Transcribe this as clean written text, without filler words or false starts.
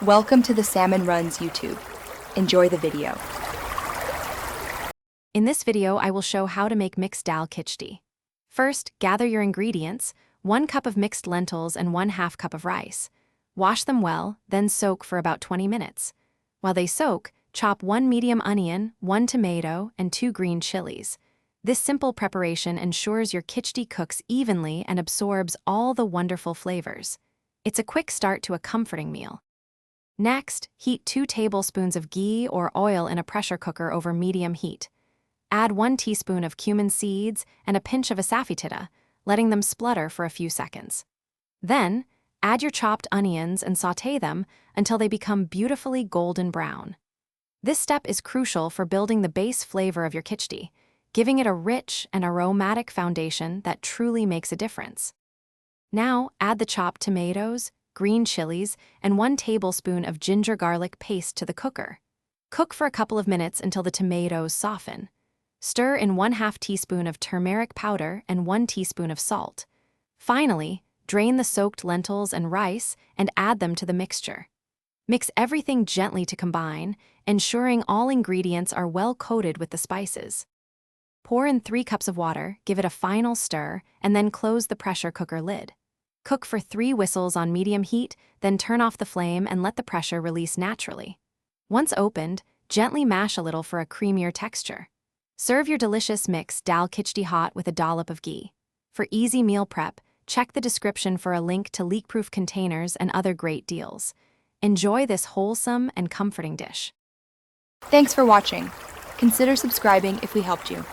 Welcome to the Salmon Runs YouTube. Enjoy the video. In this video, I will show how to make mixed dal khichdi. First, gather your ingredients: 1 cup of mixed lentils and 1/2 cup of rice. Wash them well, then soak for about 20 minutes. While they soak, chop 1 medium onion, 1 tomato, and 2 green chilies. This simple preparation ensures your khichdi cooks evenly and absorbs all the wonderful flavors. It's a quick start to a comforting meal. Next, heat 2 tablespoons of ghee or oil in a pressure cooker over medium heat. Add 1 teaspoon of cumin seeds and a pinch of asafoetida, letting them splutter for a few seconds. Then, add your chopped onions and sauté them until they become beautifully golden brown. This step is crucial for building the base flavor of your khichdi, giving it a rich and aromatic foundation that truly makes a difference. Now, add the chopped tomatoes, green chilies, and 1 tablespoon of ginger garlic paste to the cooker. Cook for a couple of minutes until the tomatoes soften. Stir in 1/2 teaspoon of turmeric powder and 1 teaspoon of salt. Finally, drain the soaked lentils and rice and add them to the mixture. Mix everything gently to combine, ensuring all ingredients are well coated with the spices. Pour in 3 cups of water, give it a final stir, and then close the pressure cooker lid. Cook for 3 whistles on medium heat, then turn off the flame and let the pressure release naturally. Once opened, gently mash a little for a creamier texture. Serve your delicious mix dal khichdi hot with a dollop of ghee. For easy meal prep, check the description for a link to leak-proof containers and other great deals. Enjoy this wholesome and comforting dish. Thanks for watching. Consider subscribing if we helped you.